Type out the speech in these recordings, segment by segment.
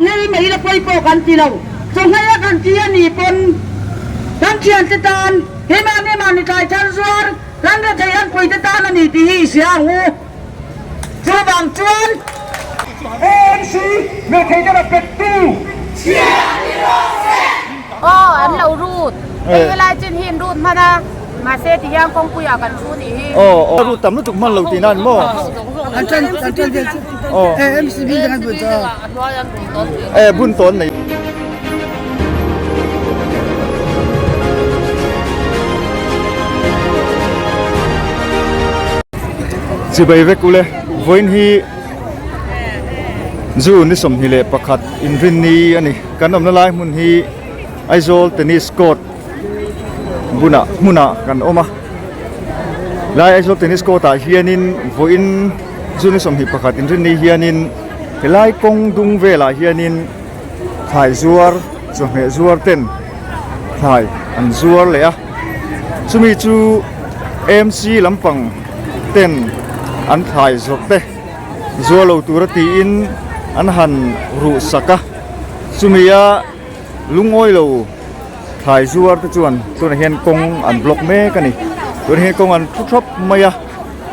นี่ไม่ละไปโปกันจีเราส่งให้กันจีนี่ปนทั้งเชียนตานเฮมาเนี่ยมันใจชันสวรรันจะยันไปตานนี่ที่เสียหูจะบังจวน AMC ไม่เคยได้เป็นตู้เชียร์ที่โรงเรียนอันเรารูดเวลาจินหินรูดมาเซติยังคงคุยกันชูนี่รูดต่ำรูดถูกมันเราตีนั่นมั้งอันเจนAMC มีกันบุญจ้าบุญต้นไหนสิไปเวกุเลยวันที่จูนี่สมฮิเลประคัดอินทรินีอันนี้กันอำนาจมุนฮีไอโซลเทนนิสโคร์ตมุนะกันออกมาลายไอโซลเทนนิสโคร์ตเฮียนินวันจูนี่สมฮิประคัดอินทรินีเฮียนินลายกงดุงเวลาเฮียนินถ่ายซัวร์สมเหซัวร์เต้นถ่ายอันซัวร์เลยอ่ะสุมิจูAMCลำปังเต้นอันถ่ายสดเต้ซัวร์เราตัวตีอินอันหันรูสักะสุมียาลุงอ้อยเราถ่ายซัวร์จวนตัวเห็นกงอันบล็อกเมกันนี่ตัวเห็นกงอันทุบๆมายา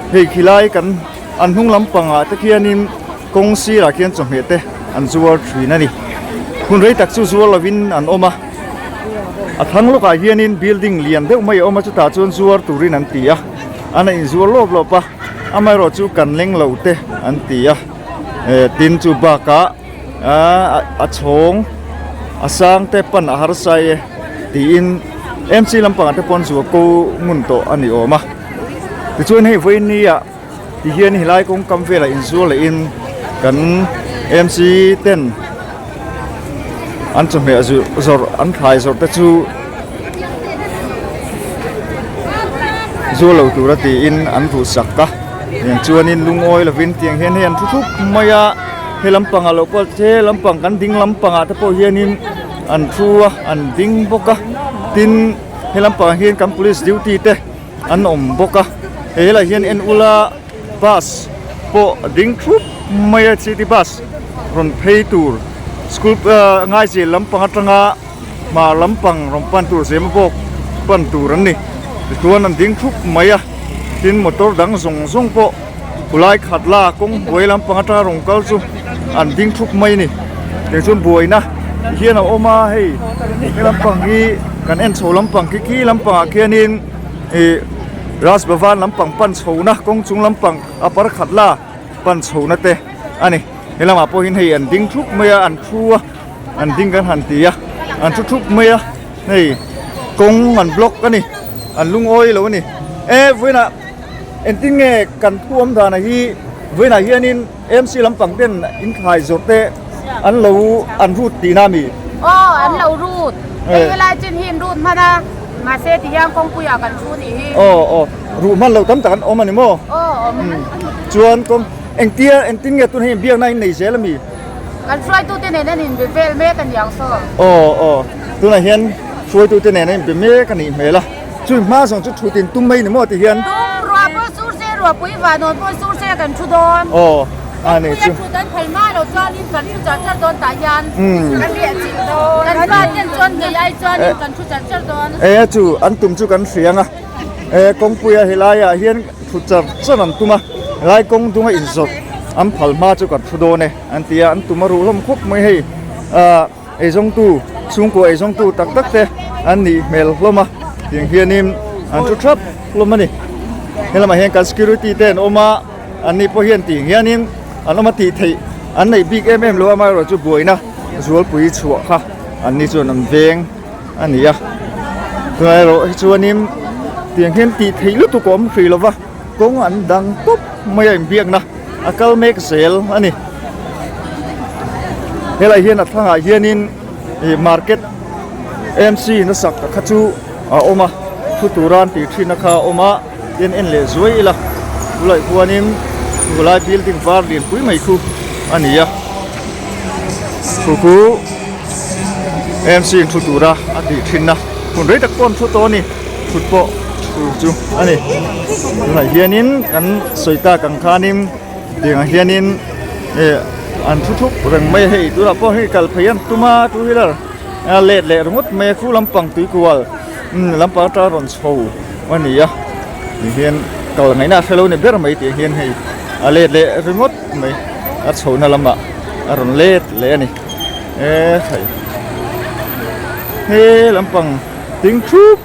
เฮขี้ไล่กันอันทุ่งลำปังอ่ะตะเคียนนินกงซีหลักเขียนสมเหตุอันซัวร์ทรีนั่นนี่คุณเรยตักซัวร์ลวินอันออกมาทั้งโลกอาเฮียนินบิลดิ้งเลียนเดี๋ยวไม่ออกมาจุดตาจวนซัวร์ตุรินันตีอ่ะอันนี้ซัวร์โลบปะอาไม่รอจูกันเล็งเหล่าเตอันตีอ่ะตินจูบากะอาชงอาสังเตปันอาหารไซตีอินAMCลำปังอัตปอนสัวกูงุนโตอันนี้ออกมาที่ชวนให้วันนี้อ่ะที่เฮียนี่ไล่กงกำเฟลอินซัวเลยอินกันAMCเต้นอันสมัยจออันถ่ายจอแต่จูเหล่าตัวละตีอินอันถูสักกะอย่างชวนอินลุงอ้อยละวินเตียงเห็นทุกๆมายาเฮลำปังอะเราก็เชลำปังกันดิ้งลำปังอะแต่พอเฮียนินอันทัวอันดิ้งบกะตินเฮลำปังเฮียนกัน police duty เตอันอมบกะเฮลเฮียนเอ็นอุลาบัสพอดิ้งทุกมายาซิตี้บัสรอนเพย์ตูร์สกูลง่ายสิลำปังอัตงะมาลำปังรอนปันตูร์เสียมบกปันตูร์นี่ตัวนั้นดิ้งทุกมายาตินมอเตอร์ดังส่งพอผู้ไล่ขัดลากงบวยลำปังอัตรารงกัลซูอันดิ้งทุกไม่นี่เดี๋ยวชวนบวยนะเฮียนเอาออกมาให้ลำปังที่กันเอ็นโซลำปังขี้ลำปังเคียนินรัสบวานลำปังปั้นโซนะกงจุงลำปังอปาร์ขัดลาปั้นโซนะเตอันนี้เฮลามาพอเห็นให้อันดิ้งทุกไม่อันทัวอันดิ้งกันหันตีอันทุกไม่นี่กงอันบล็อกกันนี่อันลุงอ้อยแล้วนี่เวน่ะเอ็นติ้งเงกันท่วมทานะฮีเวน่ะเฮียนินAMCลำปังเต้นอินขายสดเตอันเราอันรูดตีนามีอันเรารูดเวลาจินหินรูดมาเซติยังคงคุยกันชูนี่รูมันเราตั้มตันออกมาหนิโม่ชวนกงเอ็งเตี้งเงตุนให้เบี้ยในเสลมีกันช่วยตู้เต้นในนี่เป็นเฟลเมกันอย่างซ้ตัวไหนเห็นช่วยตู้เต้นในเป็นเมกันนี่เมล่ะช่วยมาส่งจุดถูตินตุ้มไม่หนิโม่ที่เห็นรัวปุ๊สูเซ่รัวปุ๊ยว่าโดนปุ๊สูเซ่กันชุดโดนอันนี้ชุดโดนไผ่มาเราจอลินกันชุดจัดโดนตายันกันเรียนจิตโดนกันบ้านยันจนใหญ่จนกันชุดจัดโดนจูอันตุ้มจูกันเสียงอ่ะกงปุยเฮลายเฮียนชุดจัดส่วนอันตุ้มไล่กงตุ้มอินสดอันพัลมาจูกันชุดโดนเนี่ยอันที่อันตุ้มรู้ล้มคุบไม่ให้จงตู้ซุงกูจงตู้ตักเตอันนี้เมลล้มมาเฮียนิมอันชุดทับล้มมานี่เฮลามาเฮียนกัน security เต้นออกมาอันนี้พอเฮียนตีเฮียนิมอันนั้นมาตีไทยอันไหนบิ๊กรู้ว่ามาเราจะบวยนะส่วนปุ๋ยชัวค่ะอันนี้ส่วนน้ำแดงอันนี้อ่ะตัวเราส่วนนี้เตียงเห็นตีไทยรู้ตัวกลมฟรีหรอวะกงอันดังปุ๊บไม่ยังเบียงนะอาการเมกเซลอันนี้เฮลาเฮียนทั้งเฮียนินมาร์เก็ตAMCนักสักขัดจูออกมาทุตุรานตีที่นักข่าวออกมาเอ็นเลสวยละเลยพวกนี้กุหลาบบิลดิ้งฟาร์ดินคุยไม่คู่อันนี้อ่ะคู่AMCทุตุระอดีตที่นะคนเรียกตะโกนทุตัวนี่ทุตโปจูอันนี้เฮียนินกันสวยตากังขานิมเดี๋ยวเฮียนิน อันทุกๆเรื่องไม่ให้ตัวเราพอให้กัลพยันตุมาตุฮิลล์เลดเลรมุดเมคูลำปังตุยกวลลำปังตารอนโชวันนี้เฮียนกัลไงน่าเชลเนี่ยเบอร์ไม่ตีเฮียนให้เลดเลรมุดไม่อัดโชนั่นลำบะอารอนเลดเลนี่ใช่เฮ้ลำปังติ้งทุก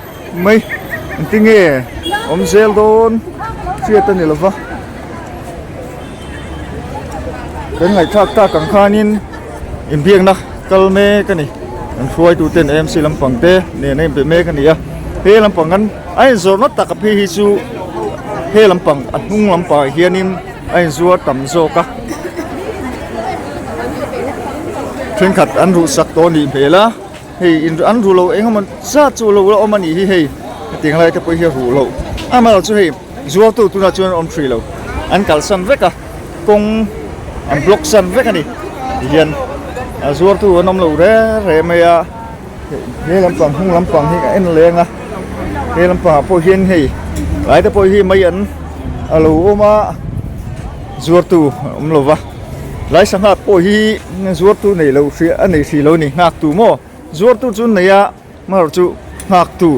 ไม่ติ้งเอมเซลโดนเชื่อตันนี่หรอวะเป็นไงทักตากังขานินอิมเพียงนะกัลเมกันนี่มันช่วยตัวเต้น AMC ลำปังเต้เนี่ยนี่เป็นเมกันนี่เฮ้ลำปังกันไอ้โซนนัดตะกับพี่ฮิซูเฮ้ลำปังอัดหุ่งลำปังเฮียนิมไอ้ซัวต่ำโซกะเช่นขัดอันรู้สักตัวนี่เพล่ะเฮ้อินอันรู้เราเองมันซาจูเราเอามันนี่เฮ้เตียงอะไรจะไปเฮียรู้เรามาเราช่วยซัวตัวน่าชวนอมทรีเราอันกัลสันเวกะกงอันบล็อกสันเวกะนี่เฮียนซัวตัวน้ำเราเร่ไม่เฮ้ลำปังหุ่งลำปังที่เอ็นเลี้ยงเฮ้ลำปังพอเฮียนเฮ้หลายแต่พอเฮียไม่ยันเราเอามาซัวตัวเราวะหลายสังหารพอเฮียซัวตัวนี่เราเสียอันนี้สิเรานี่หักตัวมั่วซัวตัวจุนนี่มาเราจุหักตัว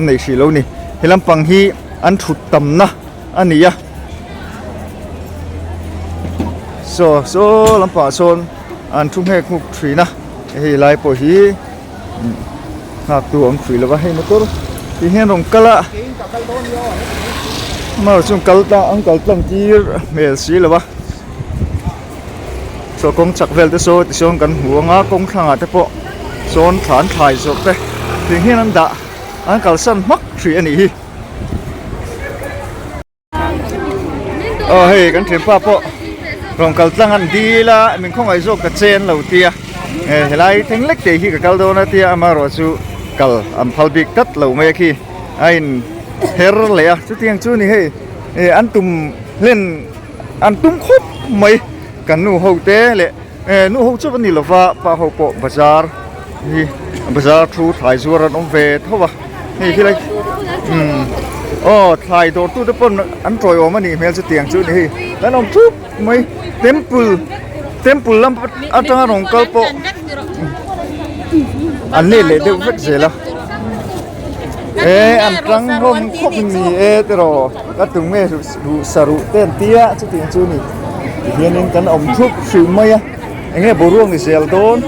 นี่สิเรานี่เฮ้ลำปังเฮียอันถุดต่ำนะอันนี้โซลำปังโซนอันทุ่งให้คุกทรีนะเฮ้ยลายพอฮีหักตัวอันทรีแล้วว่าให้มาตัวที่เห็นรงกะละมาจุงกะละอังกะละตั้งจีเมลซีแล้ววะโซกงจักเวลเตโซที่โซนกันหัวงากงข้างอาจจะพอโซนฐานถ่ายโซเปที่เห็นนั่นด่าอังกะละสั้นมักทรีอันนี้เฮ้ยกันเถียงป้าพอรองกัลตั้งอันดีละมันคงไอ้โซกกระเจนเหล่าเตียเฮ้ยไล่ทิ้งเล็กเตะที่กัลโดนาเตียมารอจูกัลอัมพัลบิกตัดเหล่าเมคีไอ้เฮร์เลยชุดเตียงชูนี่เฮ้ยอันตุ่มเล่นอันตุ่มคบไม่กันนู่หัวเตะเลยนู่หัวชุดนี้หล่าฟ้าป้าหัวโปบาซาร์นี่บาซาร์ทรูถ่ายชัวร์น้องเวทเท่าวะนี่ที่ไรถ่ายตัวตู้ตะปนอันตรอยออกมานี่เมลชุดเตียงชูนี่แล้วน้องทุบไม่เต็มปุลลำอัตราของกัลโปอันนี้เลยเดี๋ยวเวทเสียแล้วอันตั้งร่มคบมีตรอก็ถึงเมื่อสรุปเต้นเตี้ยชุดเตียงชูนี่เฮียนินกันอมทุบสูงไหมอย่างเงี้ยบุรุษนี่เสียโดน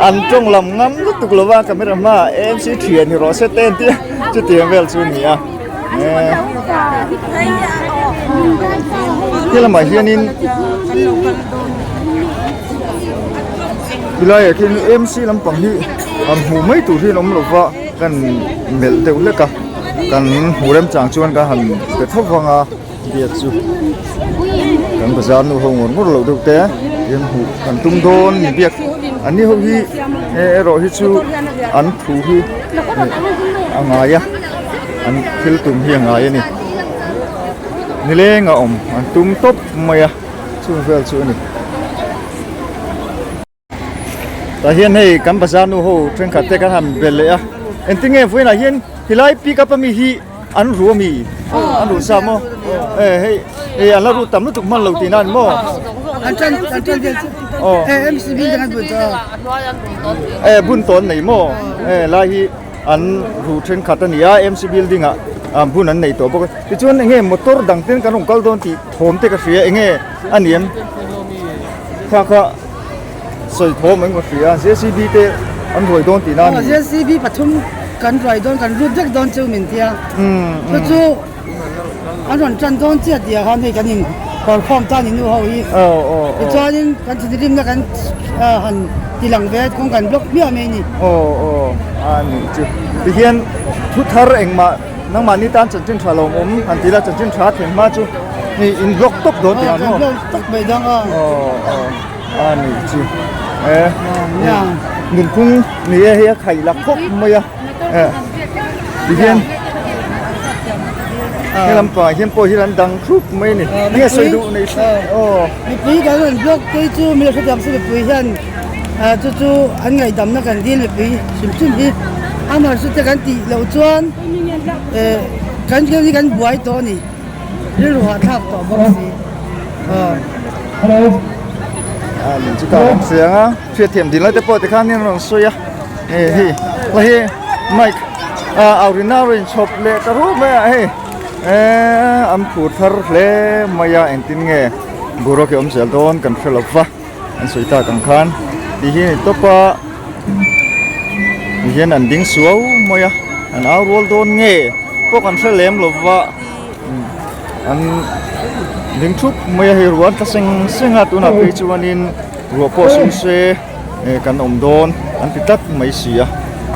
อันจงลำงั้มตุกลว่ากันไม่ทำมาAMCเทียนนี่รอเซตเต้นเตี้ยชุดเตียงเวลชูนี่ที่ละหมาดเฮียนินที่ไรที่AMCลำปังที่อันหูไม่ตู่ที่น้องหลบว่ากันเมลเดียวเล็กกันหูเริ่มจางชวนกันหันไปทบฟังเดียดจูกันภาษาหนูหงวนก็หลบเดียวแต่ยังหูกันตุ้มโดนเบียดอันนี้เขาที่รอที่จูอันถูที่อันไงอันคิลตุ้มเฮียงไงนี่นี่เล่งอันตุ้มตบไม่ช่วยเฟลช่วยนี่แต่เฮียนให้กัมพูชาโน้โหเทรนขัดเตะกันทำเบลเลยเอ็นติงเงี้ยฟื้นอะไรเฮียนที่ไล่ปีกับมีฮีอันรัวมีอันรู้ซ้ำมั้งอันเรารู้ตำรู้ตุกมันเราตีนั่นมั้งอันจันเดียวAMCบินกันบุญตัวบุญต้นไหนมั้งไล่อันรู้เทรนขัดตัวนี้AMCบิลดิ้งบุญอันไหนตัวปกติชวนเงี้ยมอเตอร์ดังเต้นกันของกัลโดนที่โถมเตะกระเสียเงี้ยอันนี้ข้าสวยโถมเหมือนกับเสียCCBเตะอันรวยโดนตีนั่นCCB ปฐุมกันรวยโดนกันรุ่นเด็กโดนเจ้าเหม็นเตี้ยจู่อันนั้นจันโดนเจี๊ยดเดียวเขาให้กันยิงพอความต้านยิงดูเขาอีกจอยิงกันจะริมแล้วกันหันตีหลังเวทของกันบล็อกเบี้ยไม่นี่อันนี้จู่ที่เห็นทุกทาร์เองมานั่งมานี่ตานจันจินชาลงหันตีละจันจินชาถึงมาจู่นี่อินบล็อกตบโดนตีนั่นมั้งตบไปดังอันนี้จู่เงินพุ่งนี่เฮียไข่ละครบไหมที่เห็นที่ลำปางเห็นโปรที่ร้านดังครุบไหมนี่นี่สวยดูนี่มีปีกันเลยบล็อกที่จู่มีอะไรสักอย่างสิปีเห็นจู่อันไงดำนักกันดีเลยปีชิมปีอามาสุดจะกันตีเหล่าจวนกันที่กันบวยตัวนี่ นี่หัวทับต่อบอลฮัลโหลmình chỉ có tiếng á phía thiểm thì lấy tới bồi thì khăn nên nó xuôi á hey lấy mày ao đi nào rồi chụp lệ cái rốt mày hey âm phụ thar lệ mày anh tin nghe bùrọ̀ cái sẽ đón cần phải lọc va anh xuôi ta cần khăn đi hiện top pa đi hiện anh đinh suau mày anh ao roll đón nghe có cần phải lem lọc va anh đinh chúc mày hay ruột cái sinh hạt tu nào bị chuan in ruột po sung se kan đón anh bị tắt mấy xì à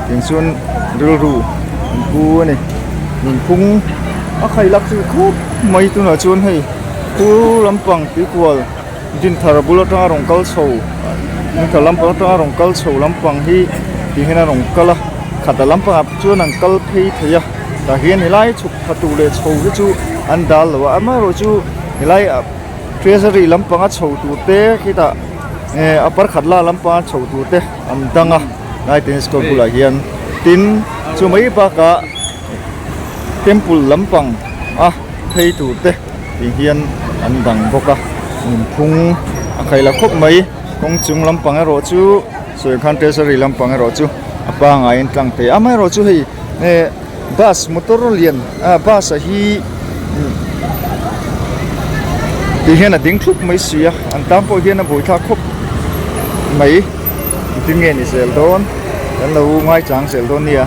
tiếng xuân ru anh cu này mình phung khai lắc từ khúc mấy tu nào chuan hay tu làm bằng tí quần din thara bula ta rong kal sầu nhưng cả làm bằng ta rong kal sầu làm bằng hi thì hiện là rong kal à khát làm bằng chuan ang kal phi thấy à ta hiện lại chụp khát tu le sầu cái chu anh dal rồi ama rồi chu lại treasury làm bằng sầu tu te khi ta upper khát la làm bằng sầu tu te anh đăng à lại tin school bula hiện tin chu mấy ba cả temple làm bằng thấy tu te thì hiện anh đăng bốc à phung khai là khóc mấy công chúng làm bằng rồi chú rồi khăn treasury làm bằng rồi chú apa ngain tlang te amai rồi chú hi bus motor liền bus hi thì hiện là tiếng khúc mấy xíu anh tam po hiện là buổi thác khúc mấy tiếng nghe ni sel don dan lâu ngay chẳng sel don nia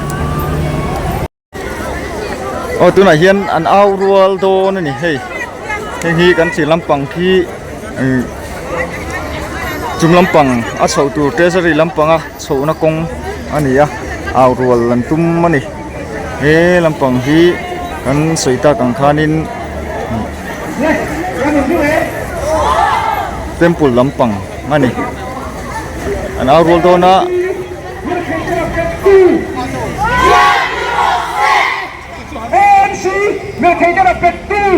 tu này hiện anh ao rual don này hey hi kan chỉ làm bằng khi chúng làm bằng sầu tu treasury làm bằng sầu nó công anh ấy ao rual làm tum anh ấy làm bằng khi kan sợi ta càng khanin temple làm bằng anh ấy anh ao rual đó na AMC เมื่อไทยจะรับเป็นตู้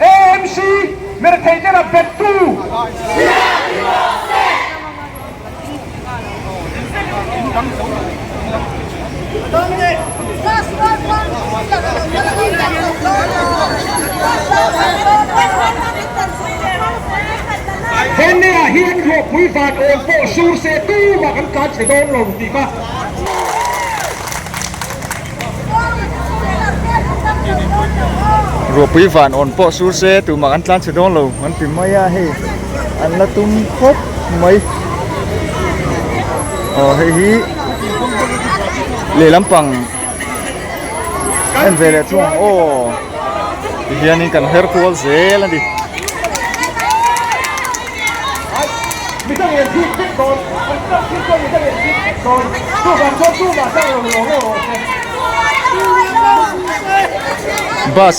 AMC เมื่อไทยจะรับเป็นตู้เห็นเนี่ยเฮียนหกวิฟาดโอนโปซูเซตู้มากันการเสด็จลงดีป่ะrồi quý phản ổn bộ su xe từ mà ăn lan sẽ đón lâu ăn tìm mấy hay ăn là tung khóc mấy hay hí lệ lắm bằng em về là chung thì hiện nay cần hair call dễ là điไม่ต้องเรียนที่ติ๊กก่อนมันต้องที่ก่อนไม่ต้องเรียนที่ติ๊กก่อนสู้กันต้องลงbus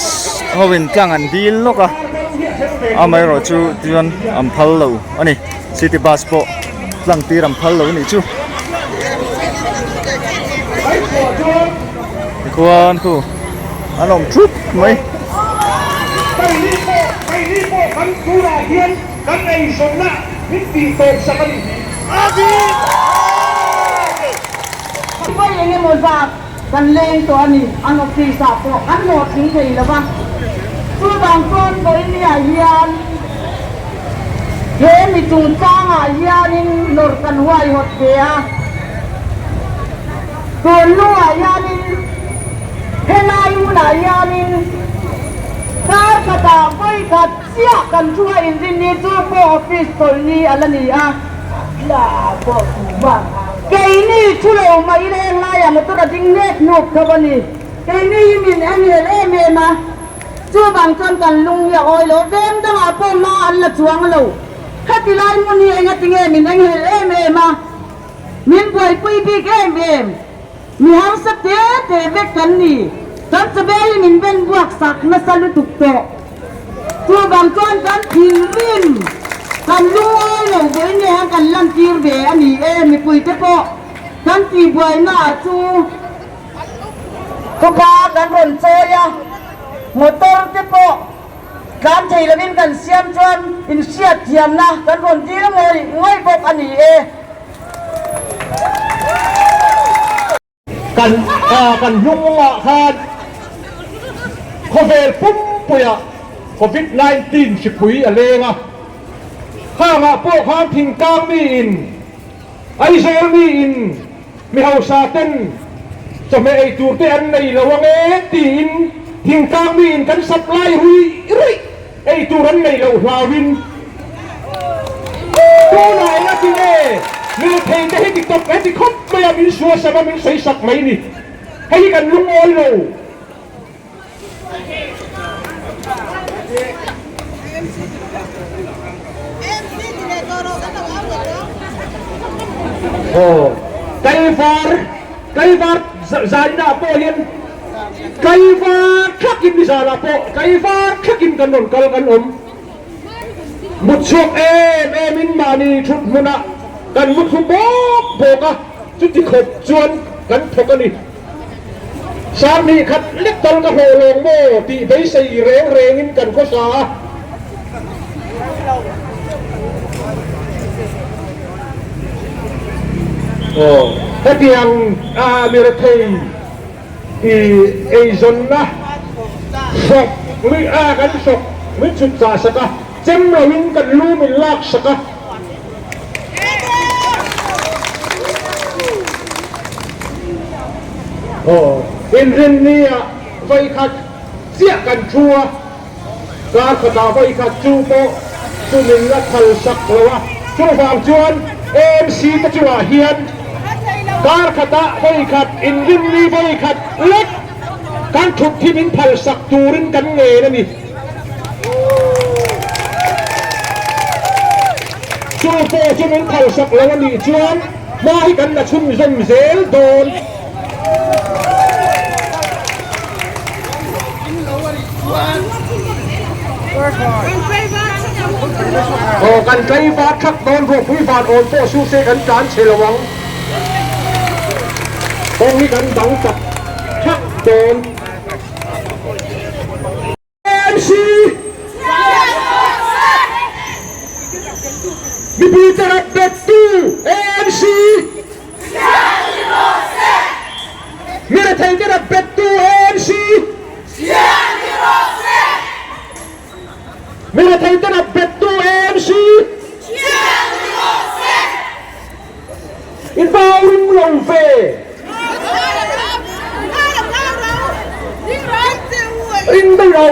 howin tlang an deal loka amai ro chu tian am phal lo ani city bus po tlang tir am phal lo ni chu kwan khu anom trup mai ไปนี่โปกันกูราเฮียนกันไอ้สมนะนิติโตสักนิอาทิไม่ยังไงหมดฝากกันเลงตัวนี้อันออกสีสาบอันหมดทิ้งทีแล้วว่าคือบางคนบริเนี่ยเฮียนเฮ้มีจุงจ้างเฮียนินหลดกันหัวหดเดียตัวลูกเฮียนินเฮนายูนาเฮียนินการกระดาษไม่กัดเสียกันช่วยอินทินีจูโปออฟฟิศตัวนี้อะไรนี่ลาบอกบ้างเกนี่ช่วยออกมาอีเล่ไงมันตัวจริงเน็ตนกเขาบ้านี่เกนี่มินเอ็มเอมาช่วยบางคนกันลุงอย่าอ้อยโลเดมตั้งอาปอมาอันละช่วงเราถ้าที่ไลน์มันนี่เองจริงมินเอ็มมามินป่วยปุยปีเอ็มมีห้องสเตย์เตะเวกันนี่กันจะเบลมินเป็นบวกสักนัสลุตุกโตช่วยบางคนกันพิมริมกันลุงเราเว้ยเนี่ยกันลังกีร์เวอันนี้มีปุยเตปอกันตีบวยหน้าจูก็พากันรนเซยมอเตอร์เตปอการใช้ระบินกันเสียมจวนอินเสียเทียมนะกันรนที่ละง่อยบอกอันนี้กันยุ่งอ่ะครับ พอเวลปุ๊บปุยอะโควิด-19สิปุยอะไรงะข้างะพวกข้างทิ้งกลางมีอินไอโซลมีอินมีเฮาซาเต้นจะไม่ไอจูเตนในระวังตีอินทิ้งกลางมีอินกันสับไล่หุยริไอจูรันในเราลาวินตัวไหนนะทีเอมีเพลงจะให้ติดตบให้ติดคบไม่อยากมีชัวร์สบายมีใส่สักไหมนี่ให้กันลุงโอยเราโอ้ไกฟาร์ซาดินาโปเลียนไกฟาร์คลักกินดิซาลาโปไกฟาร์คลักกินกันนนกันอมมุดชกมินมานีชุดมุนะกันมุดชุบโบกะจุดที่ขบจวนกันพกันนี่สามีขัดเล็กตอนกะโหลงโมตีไปใส่เร่งกันก็สาโอ้ถ้าเพียงมีระเทยไอซนนะศกไม่กันศกไม่ชุดจ่าสักเจมเราวิ่งกันลู่ไม่ลากสักโอ้อินเรนนี่ไฟขัดเสียกันชัวการขดาไฟขัดจูโปจูมินละทัลสักเลยวะชัวฟางจวน AMC ก็จัวเฮียนการขดาไฟขัดอินเรนนี่ไฟขัดเล็กการถูกที่มินทัลสักจูรินกันเงยนั่นนี่จูโปจูมินทัลสักแล้วนี่จวนมาให้กันนะชุนซมเซลโดนโอ้กันไกลฟาดชักโดนพวกผู้ฟาดโอนโตสู้เสกันจานเชลวังตรงนี้กันดังจับชักโดนAMCมีปีจะรับเบ็ดตู้ AMC มีอะไรจะรับเบ็ดตู้ AMCมีอะไรจะรับเบ็ดตู้ AMC อินบาวริงลงเฟริงได้เรา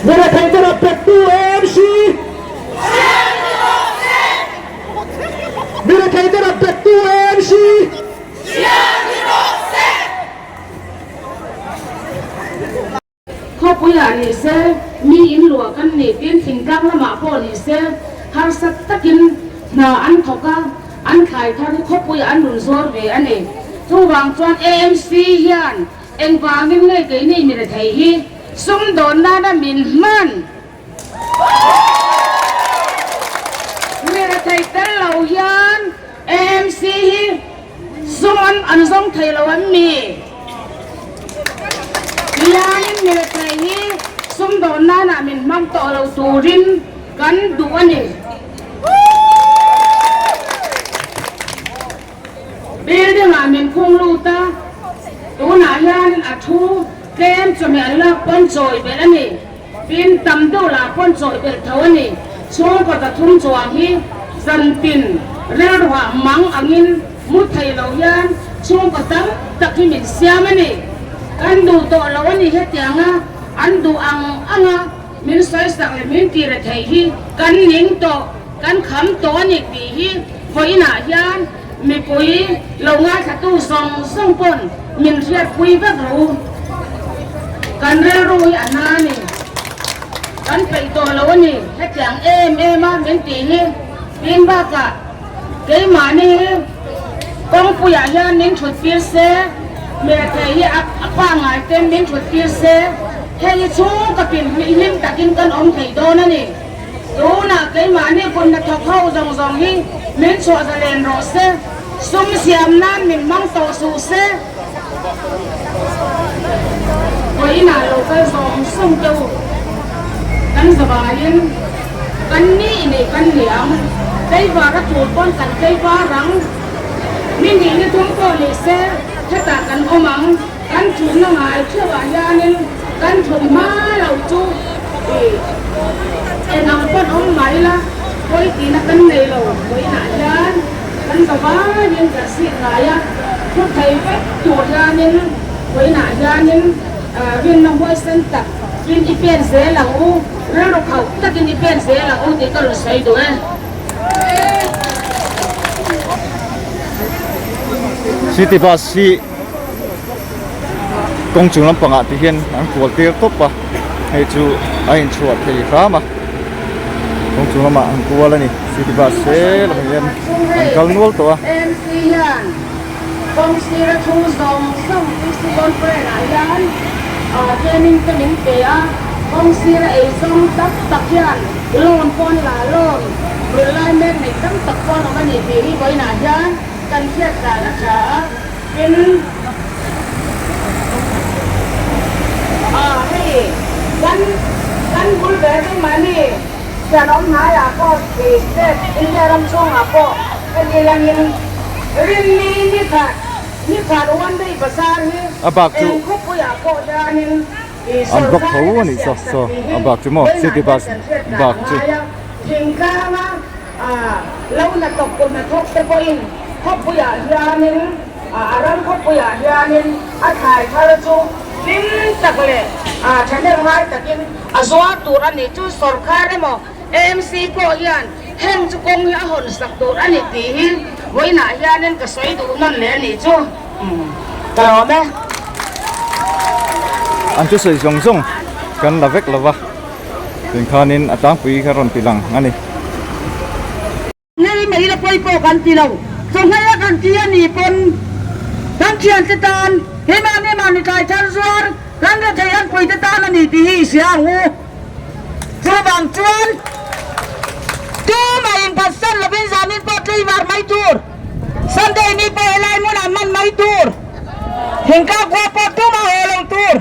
มีอะไรจะรับเบ็ดตู้ AMCมีอะไรจะรับเบ็ดตู้ AMCเขาปุยอันนี้เซมีอินหลวกันนี่เป็นทิ้งกลางละหมาพ่อนี่เซหาสักตะกินนาอันเขาก็อันขายทอดเขาปุยอันหนุนโซนเวอันนี้ทุกวางจวน AMC ยันเอ็งวางนิ่งเลยเกยนี่มีแต่ไทยฮีซุ่มโดนหน้าด้ามินมันมีแต่ไทยแต่เรายัน AMC ซุ่มอันส่งไทยเราวันมียานี่มีแต่ไทยฮีซุ่มโดนหน้าด้ามินมันต่อเราตูรินกันดูอันนี้เดี๋ยวมามินคงรู้ตาตัวหน้ายานอัดทูเกมจะมีอะไรปนจอยเป็นอันนี้เป็นตำดูละปนจอยเป็นเท่านี้ช่วงก็จะทุ่มจวงฮีสันตินเรื่องว่ามังอังินมุดไทยเรายานช่วงก็ตั้งตะกี้มินเสียมันนี่อันดูตัวเราวันนี้เฮ็ดยังอ่ะอันดูอ่ะมินใส่สักเลยมินตีระไทยฮีกันนิ่งโตกันขำตัวนี่ปีฮีคอยหน้ายานมีปุ๋ยเราง่ายขัดตู้ส่งปนมินเรียกปุ๋ยแบบรู้กันเรียนรู้อันนั้นนี่กันไปตัวเราวันนี้ให้แจงมาเป็นตีนี่เป็นบ้ากะเกยมานี่กองปุ๋ยอันนี้นิ่งฉุดเปียเสเมื่อเกยป้างายเต็มนิ่งฉุดเปียเสแค่ชูกับปิ่นนิ่งตะกินกันอมไข่โดนั่นนี่ดูนะเกยมานี่คนนักทอกเข้าจงนี่มินชัวจะเล่นรถเสซุ่มเสียมนั่นมินมังโตสูเสวันนี้น่าเราไปส่งเจ้ากันสบายยิน กันนี่นี่กันเหลียงได้ว่าระถูป้อนกันได้ว่ารังนี่นี่ในทุ่งโกลิเซ่ถ้าตากันอมังกันถุนน้ำหายเชื่อว่ายานี่กันถุนมาเราจูเอ็นเอาป้อนอมไหมล่ะไว้ตีนักกันในเราไว้หนายานกันสบายยังจะสิหายอ่ะทุกไทยก็จูดยานี่ไว้หนายานี่วินน้ำห้วยเส้นตักกินอีเปียนเสียหลังอู้เรื่องเขาถ้ากินอีเปียนเสียหลังอู้เด็กก็รู้ใส่ด้วยCity bus si công chúng lắm bằng ạ thì hiện anh của tiêu tốt ba hay chú anh chuột thì khá mà công chúng lắm anh của là nè City bus sẽ là mình anh câu nuôiตัว AMC yan công ty là thu dòng xong cái sự con phải là yan training cái những cái công ty là ấy xong tập tập yan loan con là loan rồi lại mấy này tập tập con nó cái gì thì với là yan cần thiết là cả bên hey kan bul be tu mani jangan hai aku set ini dalam song aku kan hilangin ini kan one day besar ni abak tu aku punya aku janin abak tahu ni so abak tu mo City bus abak tu hingga lau nak tokol nak tok tepoin aku punya janin orang aku punya janin atai kalau tu lim tak bolehฉันได้ร้ายแต่กินสวัสดิ์ตัวอันนี้จู่สร์คาได้หมอ AMC ก็ยันเห็นจุกงยาหนสักตัวอันนี้ตีหินไว้หน้ายานั่นก็สวยดูนั่นแหละนี่จู่ต่อไหม anh chú sợi rong rong kan la vek la va tin khanin atang pui kharon pilang ani ngay mấy là quay bộกันทีเราส่งให้กันทีนี่ปนทั้งเชียนตานเฮมาเนมานิกายชันสวรรันจะใช้อันคุยตานนี่ที่เสียหูจูบางจวนจูมาอินพัสสันละเป็นสามีปอดเลยบาร์ไม่ตูร์สันเดนี่ไปอะไรมุนามันไม่ตูร์เห็นก้าวกว่าปอดจูมาเฮลงตูร์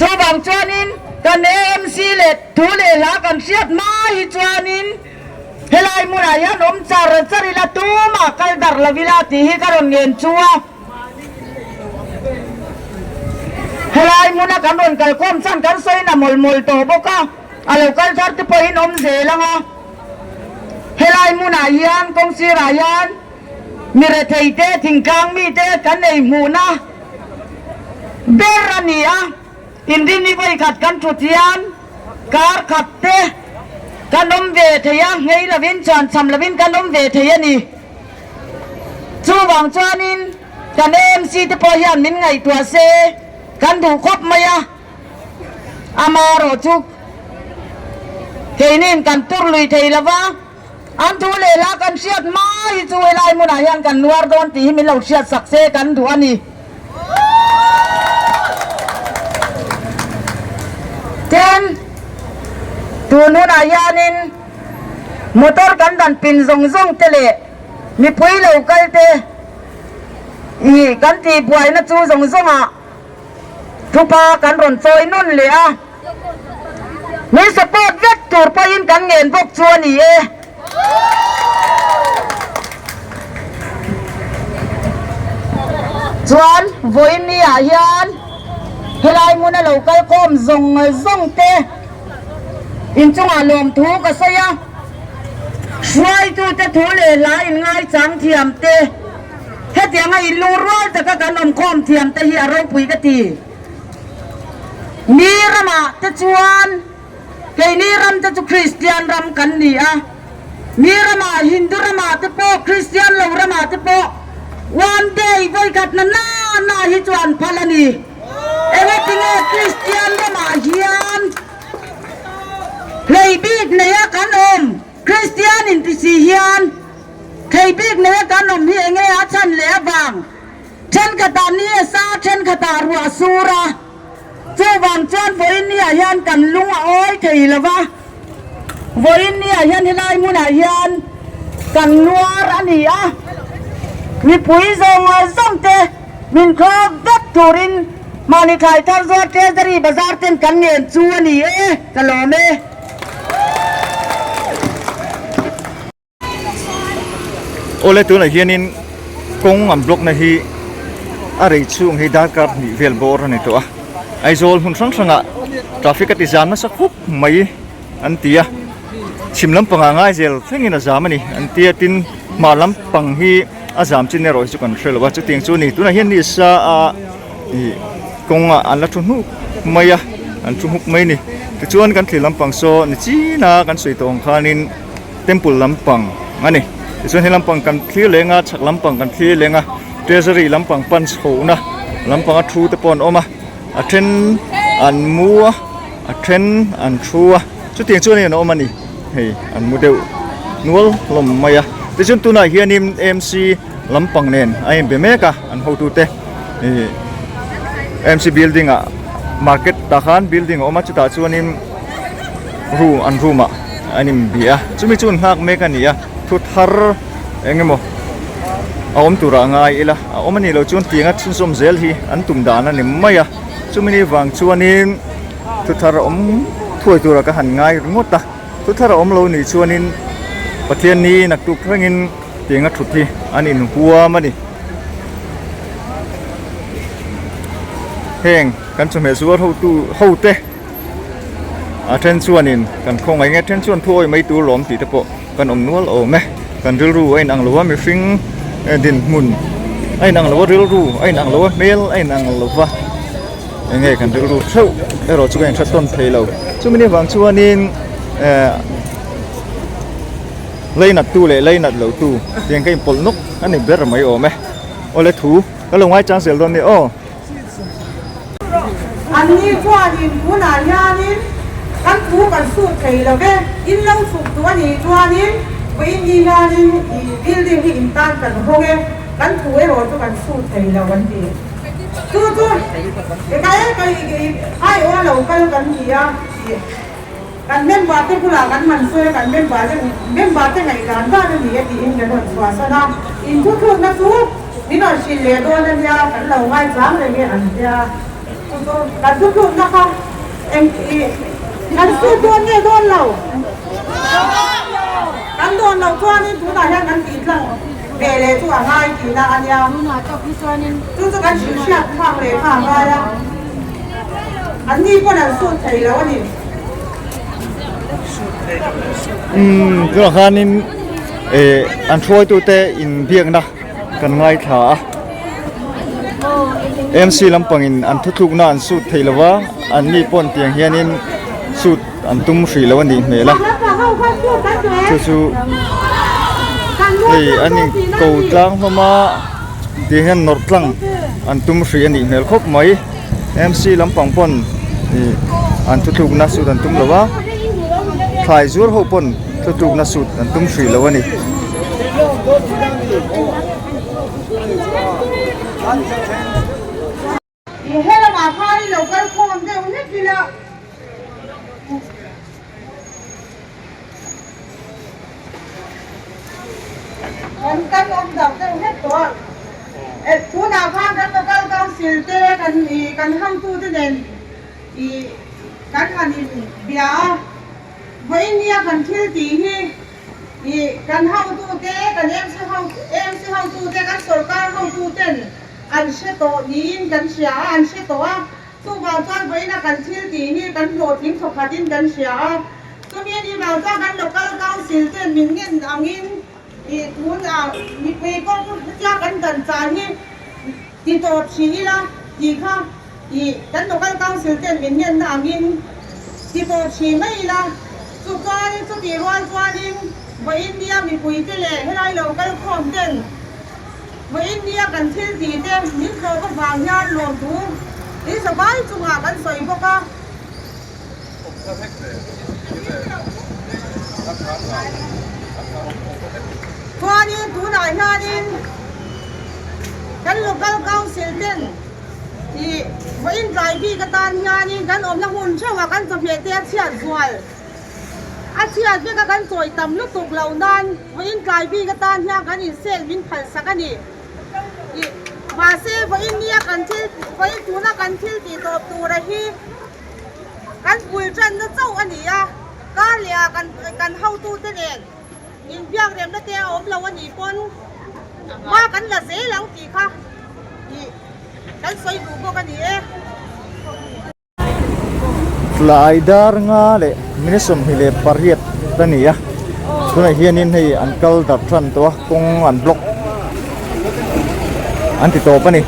จูบางจวนินกันAMCเล็ดทูเล่ละกันเสียดมาฮิจวนินเฮลัยมุนายานอมจารจาริลาตูมาคัลดาร์ลวิลาติฮิการอนเงินชัวเฮลัยมุนากันอนกัลคอมสันกันสวยนะมลโตบกะอะไรกันชาร์ติปอยนอมเซลังอ่ะเฮลัยมุนายานกงศิรายานมีเรทัยเตถิงกังมีเตกันในมูนะเบรานีอ่ะอินดินีไปขัดกันทุกยานการขัดเตกันอมเวทยาไงละวินจอนสำละวินกันอมเวทยานี่จูบางจานินกันAMCที่พอยันมินไงตัวเซกันถูกคบมายาอามาโรจุกเฮนินกันตุรลุยเทละวะอันทุเลละกันเชียดมาฮิจูเวลายมุนายันกันนัวโดนตีมินเราเชียดสักเซกันถัวนี่เจนตัวนู้นายานินมอเตอร์กันดันปินซงเตเลมีปุยเหลวกันเตอีกันตีป่วยนะจูซงอ่ะทุปากันรอนซอยนุ่นเลยอ่ะมีสปอร์ตเวกตูร์ไปยินกันเงินพวกชวนนี่ชวนวันนี้อายันเฮลัยมุนเหลวกันคอมซงเตอินจงอารมณ์ถูกก็เสียช่วยตัวจะถูเลยหลายง่ายจังเทียมเตะแค่เทียมให้รู้ร้อยแต่ก็การนมคอมเทียมแต่เฮียเราปุยกะทีนี่ระมาจะชวนเกนี่รำจะจุคริสเตียนรำกันนี่อ่ะนี่ระมาฮินดูระมาจะโปคริสเตียนเราระมาจะโปวันเดย์ไว้กัดน่าฮิจวนพลานีเอเวอร์ติงคริสเตียนระมาเฮียนเลยบีกเนื้อกันอมคริสเตียนอินทิซีเฮียนเคยบีกเนื้อกันอมที่เงี้ยฉันเลี้ยบังฉันกตานี้ซาฉันกตารัวสูระเจ้าวังจวนวันนี้เฮียนกันลุงอ้อยทีละวะวันนี้เฮียนที่ไรมุนเฮียนกันนัวรันนี่อ่ะมีปุ๋ยส่งเตมินครบดับทูรินมาในขายทาร์ซอเทสรีบาซาร์เต็นกันเงินชัวนี่กันหล่อเม ole tu na hianin kong am block na hi ari chung hi dar kar ni vel bor ani to a aizol hun sang sanga traffic at jam na sakhup mai an tia chimlam panga ngai zel thengin a jam ani an tia tin malam pang hi a jam chin ne roi chu kan threl wa chu ting chu ni tu na hian ni sa a kong an la thu nu mai a an thu huk mai ni ti chuan kan thli lampang so ni chi na kan soi tong khanin temple lampang ani ti chuan he lampang kan thli lenga chak lampang kan thli lenga treasury lampang pan chho na lampang a thu te pon oma a then an mua a then an thua chu tiang chu ni no oma ni hei an mu deu nual lom maya ti chuan tu na hianin AMC lampang nen ai be meka an ho tu te AMC building a market takhan building oma chu ta chuanin ru an ruma anim bia chumi chun hak mekania thu thar engemo awm tura ngai ila omani lo chun tinga chun som zel hi an tum dana ni maya chumi ni wang chuanin thu thar om thui tura ka han ngai ngota thu thar om lo ni chuanin pathian ni nak tu thrangin tinga thuthi anin huwa mani heng kan chu me zuar ho te a then chuanin kan khong ai nge then chuan thoi mai tu lom ti te po kan om nual o me kan ril ru ai nang lowa mi fing din mun ai nang lowa ril ru ai nang lowa mel ai nang lowa nge kan ril ru thau ero chu kan that ton thei lo chu mi ni wang chuanin leinat tu le leinat lo tu tiang kai pol nok ani ber mai o me ole thu ka lo ngai chang sel don ni o anh đi qua nhìn của nạn nhân kan thu kan su thei lo ke in lo su tu ani chuanin với ni na ni building hi in tan kan ho ge kan thu e ro tu kan su thei lo wan ti tu cái ai o lo kan ni ya kan member te pula kan man so kan member te ngai kan ba ni ya ti in ga do wa sa na in thu na su ni no shi le do na ya kan lo ngai jam le ge an ya kan thu na ka em kan su don ne don lo kan don lo chuan ni tu na ya kan ti lang về le chu a ngai ti na an ya nu na to pi chuan ni chu kan shi sha phang le phang ga ya an ni ko na su thei lo niก็คานินอันช่วยตัวเตอินเบียงนะกันง่ายถาAMC ลำปังอินอันทุกๆนั่นสุดเทลวะอันนี้ปนเตียงเฮียนินสุดอันตุ้มสีแล้ววันนี้เมล่ะชูอันนี้กูตั้งเข้ามาเตียงนอร์ตั้งอันตุ้มสีอันนี้เมลครบไหม AMC ลำปังปนอันทุกๆนั่นสุดอันตุ้มแล้ววะถ่ายจูร์หัวปนทุกๆนั่นสุดอันตุ้มสีแล้ววันนี้เฮ้ยมาพานี่เราก็คงเดี๋ยวนี้กินละมันกันอมดับเดี๋ยวนี้ตัวทุนอาภากันตัวกันกันสิลเตกันอีกันห้างตู้ที่เด่นอีกันอันนี้เบียร์ไว้เนี่ยกันที่ตีนี่อีกันห้างตู้เต้กันเอ็มซีห้างตู้เต้กันสุรการห้างตู้เต้นอันเชโตนี้กันเสียอันเชโตอ่ะตู้บ่าวจ้าไว้นะกันที่ตีนี่กันโหลดทิ้งสกัดทิ้งกันเสียตู้นี้นี่บ่าวจ้ากันเราก็สิลเต้นมินเงินอังอินอีทุนมีปีก็จ้ากันจ่ายที่ตีโตชีละตีข้าอีกันเราก็สิลเต้นมินเงินอังอินตีโตชีไม่ละสุดท้ายสุดที่ร้อนจ้าดิ้งว่าอินเดียมีปุ๋ยเจเล่ให้เราก็คอมเต้นว่าอินเดียกันที่ตีเต้นนี่เขาก็วางยานรวมทุกนี่สบายจุงหากันสวยพวกก็ตัวนี้ตัวไหนฮะนี่กันลูกเก้าสิลเต้นที่ว่าอินใจพี่กตันฮะนี่กันอมละหุ่นเชื่อว่ากันจะเพียเตี้ยเชี่ยสวยอาเชียพี่กันสวยต่ำลูกตุกเหล่านั้นว่าอินใจพี่กตันฮะกันอีเซลวินผันสักกันนี่มาเซ่ว่าอินเดียกันที่ว่าอินตัวนักกันที่ตีตัวอะไรที่กันปุยจันทร์เจ้าอันนี้อ่ะก็เลียกันเข้าตู้เต้นเอง nhìn việc đem nó theo ốm lâu anh nhỉ con ba cắn là dễ lắm chị kha chị cắn xoay đủ cô cái gì lại dar nga le minisum hile pariat tania tuna hianin hei uncle da tran to kong an block anti to pani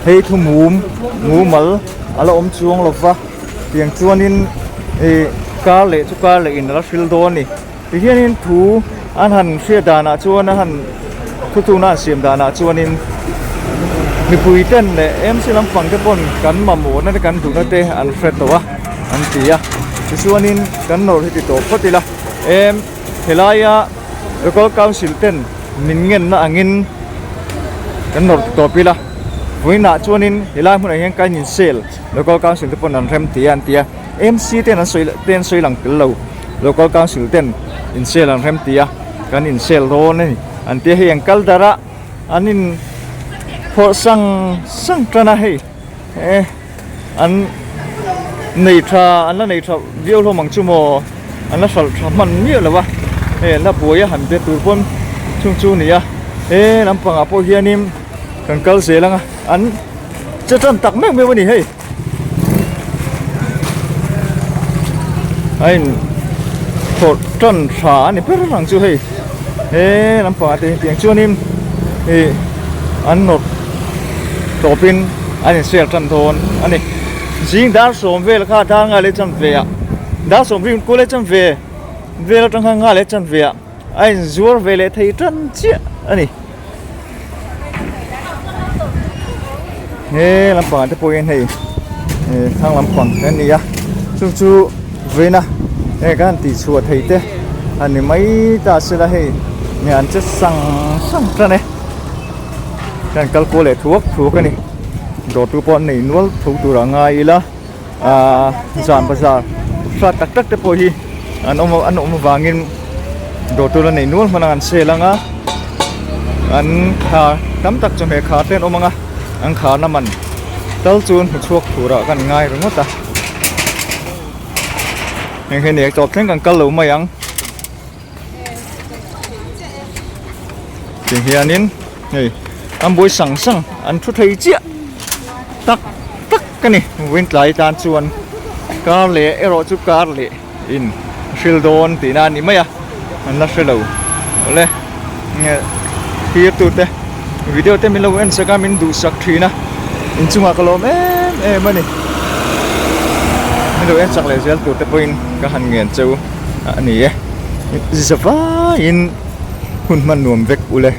hei thu mumal ala chuang lova tiang chuanin e car le chu car le in la fil do ni hianin thu an han hria dana chuan han thu na siam dana chuanin mi pui ten le AMC lampang te pon kan mamu na kan du na te an fret to wa an tia chuanin kan no hi to potila helaya local council ten min ngen na angin kan no to pila voina chuanin helai mun ang kan in sale local council te pon an rem tia an tia AMC ten soi lang pilo local council ten in sale an rem tia kan in sale ro ni an tia hi ang kaldara anin pho sang trana hei an nei tha an la nei tha viol ho mang chumo an la sal man mi la wa na boya han te tur pon chung ni ya lampang apo hianim kan kal selanga an chan tak mek me wani hei ain pho tran tha ni per lang chu hei lampang ate piang chuanim an not topin ani sel tran thon ani jing dar som vel kha dar nga le chan ve ya dar som rin ko le chan ve vel tang nga le chan ve ya ai zur ve le thei tran chi ani lampang te poin hei thang lampang ani ya chu ve na kan ti chu thei te ani mai ta se la hei ngan che sang tran kan kalko le thuak ani do tu pon nei nual thu tu ra ngai la zan bazar sa tak te po hi an om wangin do tu la nei nual manan se langa an kha tam tak chome kha ten omanga ang kha na man tal chun chuak thu ra kan ngai ro ta heng ne chop theng kan kal lo mai ang ting hianin hei an boi sang an thu thei chia tak cái này win lại tan chuan car le ero chu car le in shildon tina ni maya an la shelo le here tu te video te min lo en saka min du sak thina in chunga kalom mani min lo en sak le zel tu te point ka han ngen cheu ani zafa in hun man nuam vek ule